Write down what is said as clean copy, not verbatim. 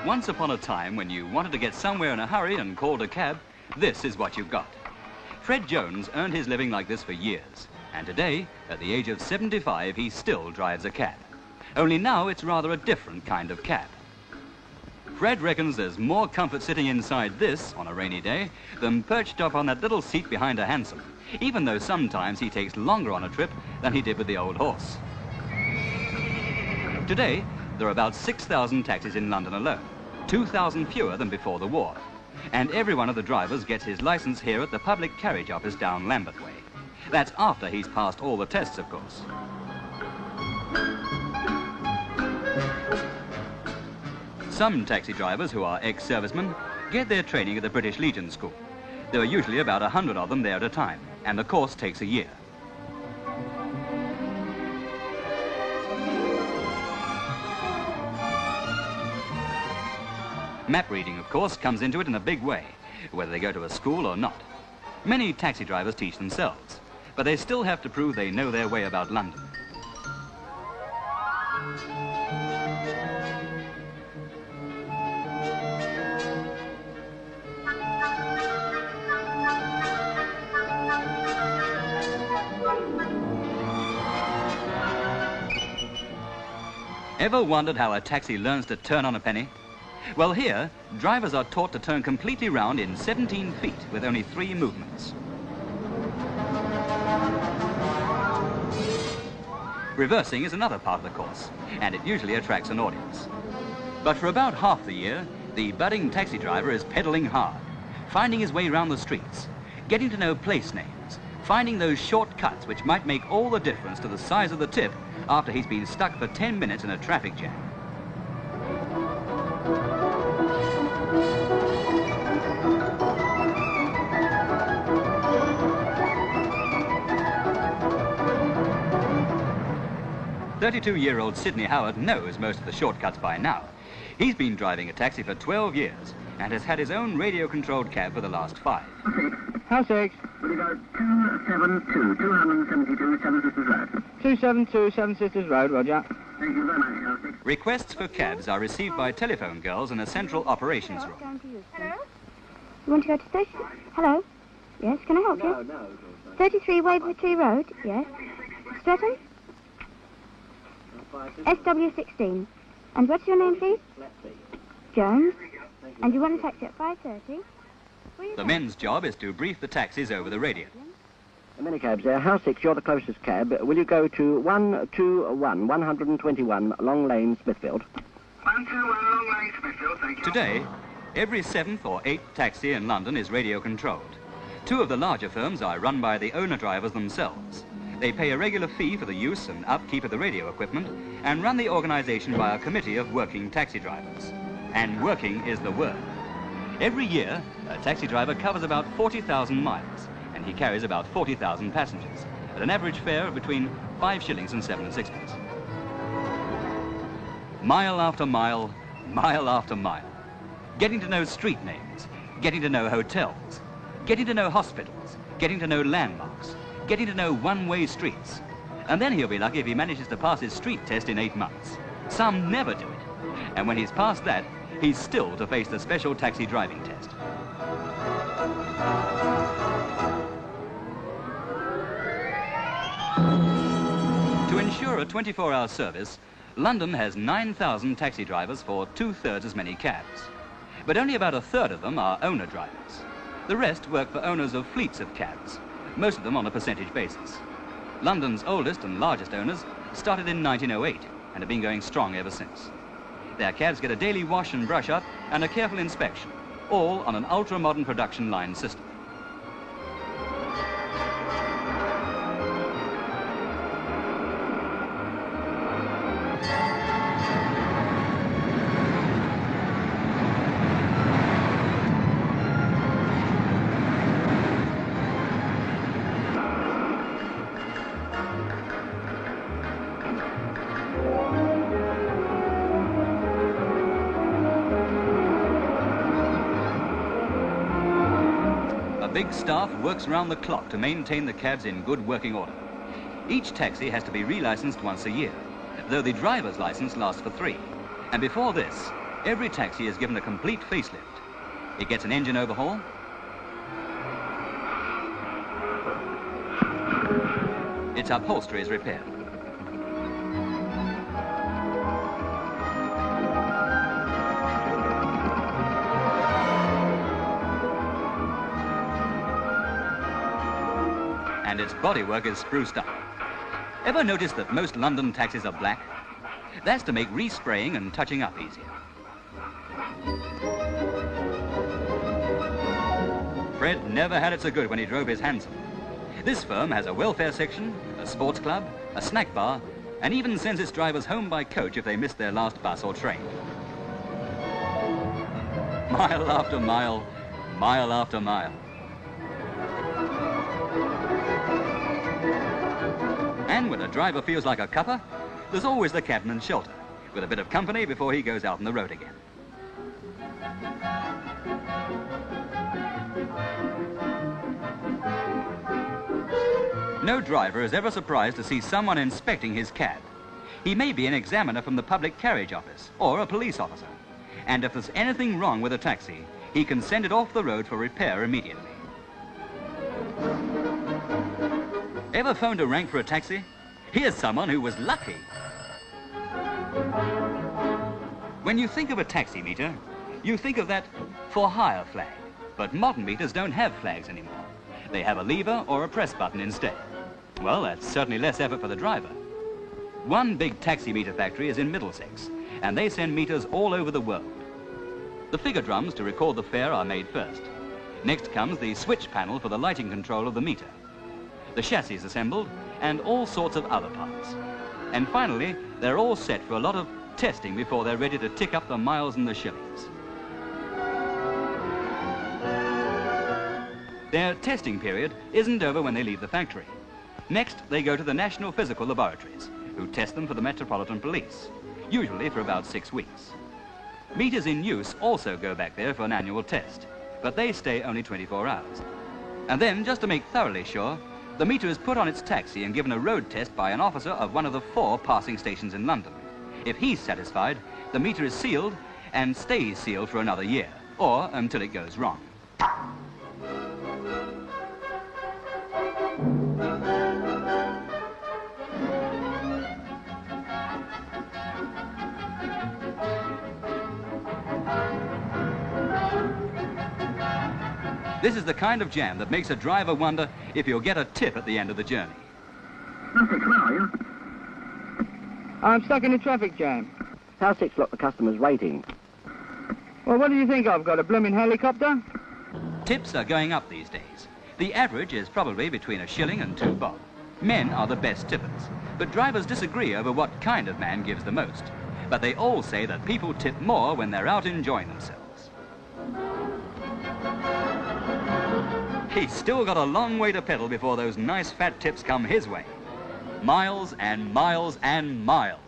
Once upon a time, when you wanted to get somewhere in a hurry and called a cab, this is what you got. Fred Jones earned his living like this for years, and today, at the age of 75, he still drives a cab. Only now it's rather a different kind of cab. Fred reckons there's more comfort sitting inside this on a rainy day than perched up on that little seat behind a hansom, even though sometimes he takes longer on a trip than he did with the old horse. Today, there are about 6,000 taxis in London alone, 2,000 fewer than before the war. And every one of the drivers gets his license here at the Public Carriage Office down Lambeth Way. That's after he's passed all the tests, of course. Some taxi drivers who are ex-servicemen get their training at the British Legion School. There are usually about 100 of them there at a time, and the course takes a year. Map reading, of course, comes into it in a big way, whether they go to a school or not. Many taxi drivers teach themselves, but they still have to prove they know their way about London. Ever wondered how a taxi learns to turn on a penny? Well, here, drivers are taught to turn completely round in 17 feet with only 3 movements. Reversing is another part of the course, and it usually attracts an audience. But for about half the year, the budding taxi driver is pedaling hard, finding his way around the streets, getting to know place names, finding those shortcuts which might make all the difference to the size of the tip after he's been stuck for 10 minutes in a traffic jam. "32-year-old Sidney Howard knows most of the shortcuts by now. He's been driving a taxi for 12 years and has had his own radio-controlled cab for the last 5. House 6. Will you go 272, 272, Seven Sisters Road? 272 Seven Sisters Road, Roger. Thank you very much, House 6. Requests for cabs are received by telephone girls in a central operations room. Hello? You want to go to station? Hello? Yes, can I help you? No. 33 Waverley Road, yes. Stretton? SW16. And what's your name, please? Jones. And you want a taxi at 5:30? The men's job is to brief the taxis over the radio. Minicabs there. House 6, you're the closest cab. Will you go to 121 Long Lane, Smithfield? 121 Long Lane, Smithfield, thank you. Today, every 7th or 8th taxi in London is radio-controlled. 2 of the larger firms are run by the owner-drivers themselves. They pay a regular fee for the use and upkeep of the radio equipment and run the organisation by a committee of working taxi drivers. And working is the word. Every year, a taxi driver covers about 40,000 miles, and he carries about 40,000 passengers at an average fare of between 5 shillings and 7 and 6pence. Mile after mile, mile after mile. Getting to know street names, getting to know hotels, getting to know hospitals, getting to know landmarks, getting to know one-way streets. And then he'll be lucky if he manages to pass his street test in 8 months. Some never do it. And when he's passed that, he's still to face the special taxi driving test. To ensure a 24-hour service, London has 9,000 taxi drivers for 2/3 as many cabs. But only about 1/3 of them are owner drivers. The rest work for owners of fleets of cabs, most of them on a percentage basis. London's oldest and largest owners started in 1908 and have been going strong ever since. Their cabs get a daily wash and brush up and a careful inspection, all on an ultra-modern production line system. A big staff works around the clock to maintain the cabs in good working order. Each taxi has to be relicensed once a year, though the driver's license lasts for 3. And before this, every taxi is given a complete facelift. It gets an engine overhaul, its upholstery is repaired. And its bodywork is spruced up. Ever notice that most London taxis are black? That's to make respraying and touching up easier. Fred never had it so good when he drove his hansom. This firm has a welfare section, a sports club, a snack bar, and even sends its drivers home by coach if they miss their last bus or train. Mile after mile, mile after mile. And when a driver feels like a cuppa, there's always the cabman's shelter, with a bit of company before he goes out on the road again. No driver is ever surprised to see someone inspecting his cab. He may be an examiner from the Public Carriage Office or a police officer. And if there's anything wrong with a taxi, he can send it off the road for repair immediately. Ever phoned a rank for a taxi? Here's someone who was lucky. When you think of a taxi meter, you think of that for hire flag. But modern meters don't have flags anymore. They have a lever or a press button instead. Well, that's certainly less effort for the driver. One big taxi meter factory is in Middlesex, and they send meters all over the world. The figure drums to record the fare are made first. Next comes the switch panel for the lighting control of the meter. The chassis is assembled, and all sorts of other parts. And finally, they're all set for a lot of testing before they're ready to tick up the miles and the shillings. Their testing period isn't over when they leave the factory. Next, they go to the National Physical Laboratories, who test them for the Metropolitan Police, usually for about 6 weeks. Meters in use also go back there for an annual test, but they stay only 24 hours. And then, just to make thoroughly sure, the meter is put on its taxi and given a road test by an officer of one of the 4 passing stations in London. If he's satisfied, the meter is sealed and stays sealed for another year, or until it goes wrong. This is the kind of jam that makes a driver wonder if he'll get a tip at the end of the journey. Sussex, where are you? I'm stuck in a traffic jam. How's 6 got the customer's rating? Well, what do you think I've got, a blooming helicopter? Tips are going up these days. The average is probably between a shilling and 2 bob. Men are the best tippers, but drivers disagree over what kind of man gives the most. But they all say that people tip more when they're out enjoying themselves. He's still got a long way to pedal before those nice fat tips come his way. Miles and miles and miles.